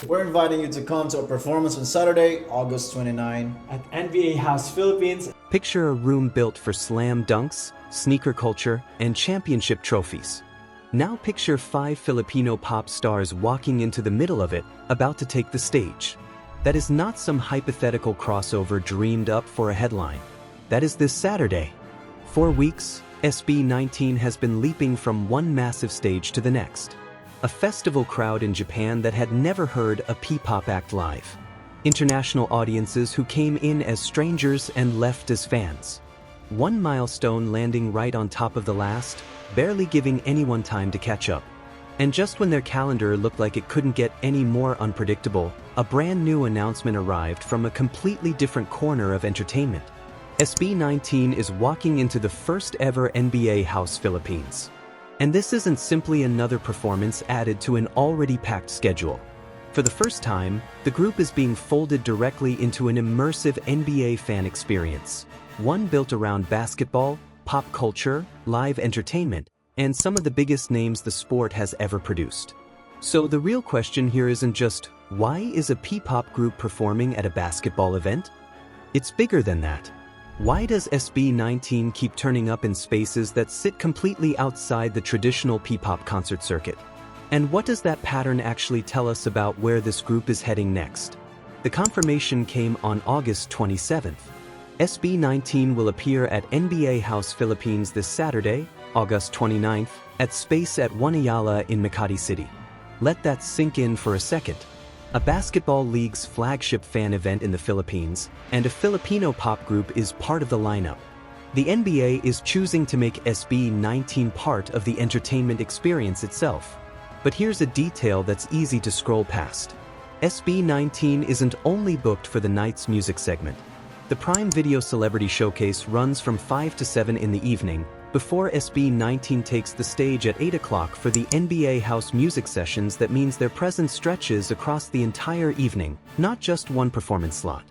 We're inviting you to come to a performance on Saturday, August 29 at NBA House Philippines. Picture a room built for slam dunks, sneaker culture, and championship trophies. Now picture 5 Filipino pop stars walking into the middle of it, about to take the stage. That is not some hypothetical crossover dreamed up for a headline. That is this Saturday. For weeks, SB19 has been leaping from one massive stage to the next. A festival crowd in Japan that had never heard a P-pop act live. International audiences who came in as strangers and left as fans. One milestone landing right on top of the last, barely giving anyone time to catch up. And just when their calendar looked like it couldn't get any more unpredictable, a brand new announcement arrived from a completely different corner of entertainment. SB19 is walking into the first ever NBA House Philippines. And this isn't simply another performance added to an already packed schedule. For the first time, the group is being folded directly into an immersive NBA fan experience. One built around basketball, pop culture, live entertainment, and some of the biggest names the sport has ever produced. So the real question here isn't just, why is a P-pop group performing at a basketball event? It's bigger than that. Why does SB19 keep turning up in spaces that sit completely outside the traditional P-pop concert circuit? And what does that pattern actually tell us about where this group is heading next? The confirmation came on August 27th. SB19 will appear at NBA House Philippines this Saturday, August 29th, at Space at One Ayala in Makati City. Let that sink in for a second. A basketball league's flagship fan event in the Philippines, and a Filipino pop group is part of the lineup. The NBA is choosing to make SB19 part of the entertainment experience itself. But here's a detail that's easy to scroll past. SB19 isn't only booked for the night's music segment. The Prime Video Celebrity Showcase runs from 5 to 7 in the evening, before SB19 takes the stage at 8 o'clock for the NBA House music sessions. That means their presence stretches across the entire evening, not just one performance slot.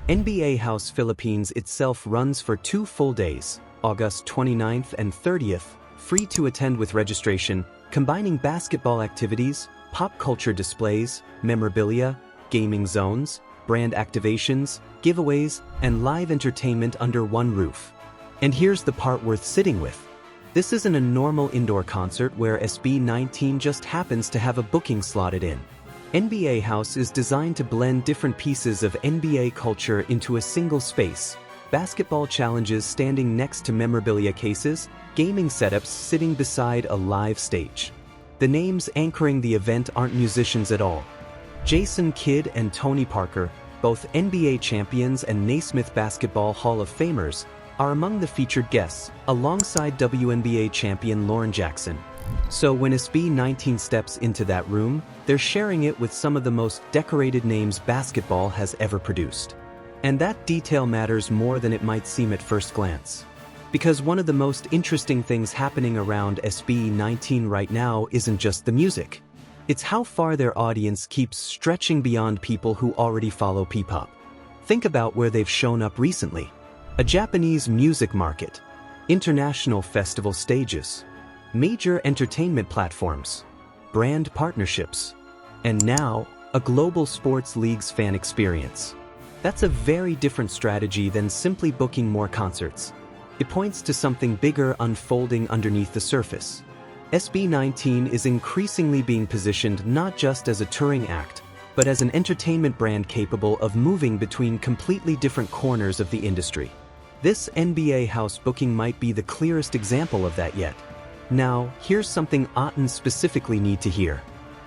NBA House Philippines itself runs for 2 full days, August 29th and 30th, free to attend with registration, combining basketball activities, pop culture displays, memorabilia, gaming zones, brand activations, giveaways, and live entertainment under one roof. And here's the part worth sitting with. This isn't a normal indoor concert where SB19 just happens to have a booking slotted in. NBA House is designed to blend different pieces of NBA culture into a single space. Basketball challenges standing next to memorabilia cases, gaming setups sitting beside a live stage. The names anchoring the event aren't musicians at all. Jason Kidd and Tony Parker, both NBA champions and Naismith Basketball Hall of Famers, are among the featured guests, alongside WNBA champion Lauren Jackson. So when SB19 steps into that room, they're sharing it with some of the most decorated names basketball has ever produced. And that detail matters more than it might seem at first glance. Because one of the most interesting things happening around SB19 right now isn't just the music. It's how far their audience keeps stretching beyond people who already follow P-pop. Think about where they've shown up recently. A Japanese music market, international festival stages, major entertainment platforms, brand partnerships, and now, a global sports league's fan experience. That's a very different strategy than simply booking more concerts. It points to something bigger unfolding underneath the surface. SB19 is increasingly being positioned not just as a touring act, but as an entertainment brand capable of moving between completely different corners of the industry. This NBA House booking might be the clearest example of that yet. Now, here's something Otten specifically need to hear.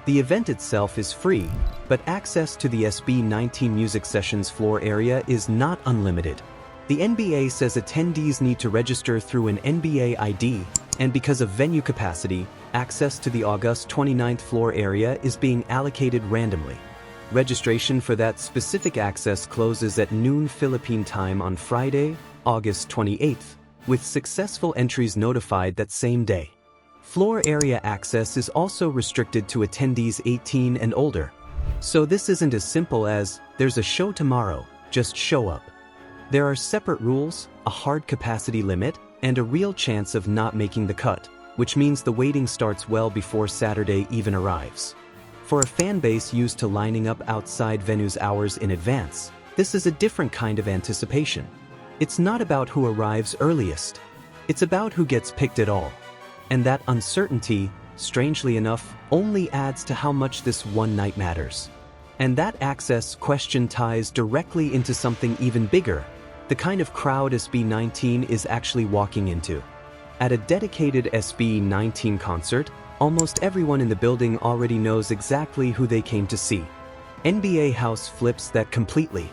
The event itself is free, but access to the SB19 music sessions floor area is not unlimited. The NBA says attendees need to register through an NBA ID, and because of venue capacity, access to the August 29th floor area is being allocated randomly. Registration for that specific access closes at noon Philippine time on Friday, August 28th, with successful entries notified that same day. Floor area access is also restricted to attendees 18 and older. So this isn't as simple as, there's a show tomorrow, just show up. There are separate rules, a hard capacity limit, and a real chance of not making the cut, which means the waiting starts well before Saturday even arrives. For a fan base used to lining up outside venues hours in advance, this is a different kind of anticipation. It's not about who arrives earliest. It's about who gets picked at all. And that uncertainty, strangely enough, only adds to how much this one night matters. And that access question ties directly into something even bigger, the kind of crowd SB19 is actually walking into. At a dedicated SB19 concert, almost everyone in the building already knows exactly who they came to see. NBA House flips that completely.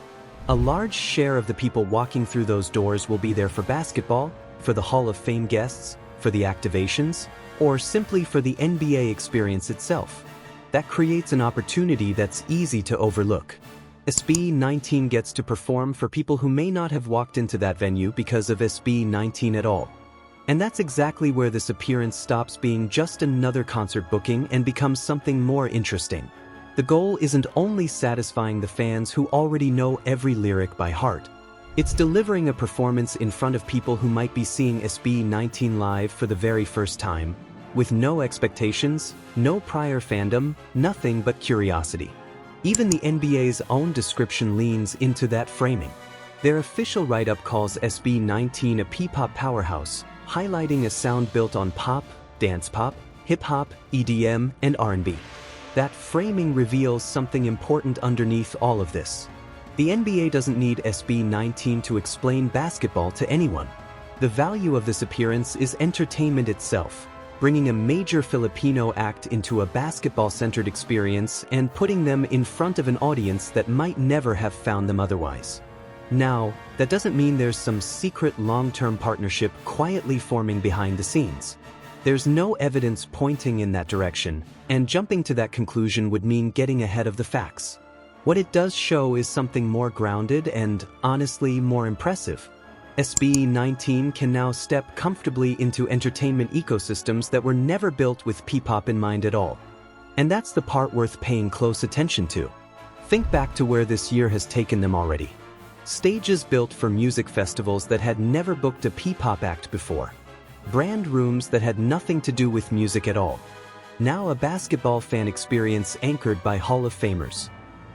A large share of the people walking through those doors will be there for basketball, for the Hall of Fame guests, for the activations, or simply for the NBA experience itself. That creates an opportunity that's easy to overlook. SB19 gets to perform for people who may not have walked into that venue because of SB19 at all. And that's exactly where this appearance stops being just another concert booking and becomes something more interesting. The goal isn't only satisfying the fans who already know every lyric by heart. It's delivering a performance in front of people who might be seeing SB19 live for the very first time, with no expectations, no prior fandom, nothing but curiosity. Even the NBA's own description leans into that framing. Their official write-up calls SB19 a P-pop powerhouse, highlighting a sound built on pop, dance pop, hip-hop, EDM, and R&B. That framing reveals something important underneath all of this. The NBA doesn't need SB19 to explain basketball to anyone. The value of this appearance is entertainment itself, bringing a major Filipino act into a basketball-centered experience and putting them in front of an audience that might never have found them otherwise. Now, that doesn't mean there's some secret long-term partnership quietly forming behind the scenes. There's no evidence pointing in that direction, and jumping to that conclusion would mean getting ahead of the facts. What it does show is something more grounded and, honestly, more impressive. SB19 can now step comfortably into entertainment ecosystems that were never built with P-pop in mind at all. And that's the part worth paying close attention to. Think back to where this year has taken them already. Stages built for music festivals that had never booked a P-pop act before. Brand rooms that had nothing to do with music at all. Now a basketball fan experience anchored by Hall of Famers.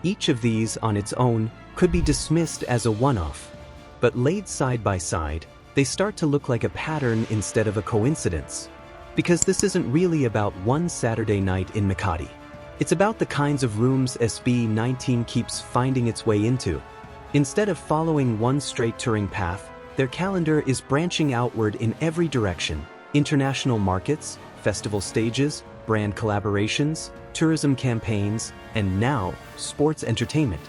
Each of these, on its own, could be dismissed as a one-off. But laid side by side, they start to look like a pattern instead of a coincidence. Because this isn't really about one Saturday night in Makati. It's about the kinds of rooms SB19 keeps finding its way into. Instead of following one straight touring path, their calendar is branching outward in every direction. International markets, festival stages, brand collaborations, tourism campaigns, and now, sports entertainment.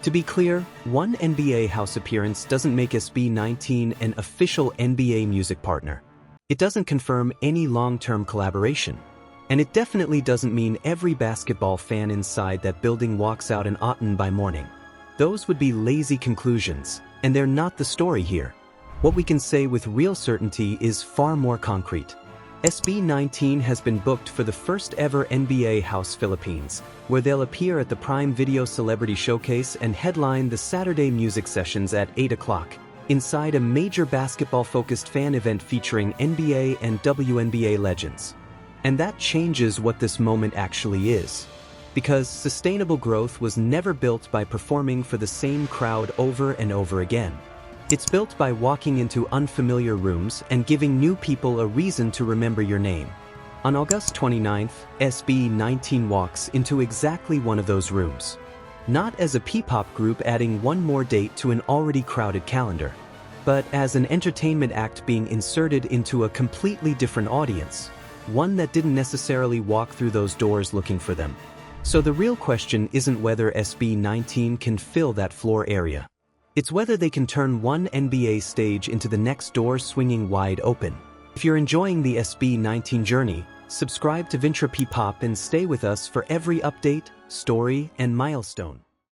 To be clear, one NBA House appearance doesn't make SB19 an official NBA music partner. It doesn't confirm any long-term collaboration. And it definitely doesn't mean every basketball fan inside that building walks out an autumn by morning. Those would be lazy conclusions, and they're not the story here. What we can say with real certainty is far more concrete. SB19 has been booked for the first ever NBA House Philippines, where they'll appear at the Prime Video Celebrity Showcase and headline the Saturday music sessions at 8 o'clock, inside a major basketball-focused fan event featuring NBA and WNBA legends. And that changes what this moment actually is. Because sustainable growth was never built by performing for the same crowd over and over again. It's built by walking into unfamiliar rooms and giving new people a reason to remember your name. On August 29th, SB19 walks into exactly one of those rooms. Not as a P-pop group adding one more date to an already crowded calendar, but as an entertainment act being inserted into a completely different audience, one that didn't necessarily walk through those doors looking for them. So the real question isn't whether SB19 can fill that floor area. It's whether they can turn one NBA stage into the next door swinging wide open. If you're enjoying the SB19 journey, subscribe to Vyntra P-pop and stay with us for every update, story, and milestone.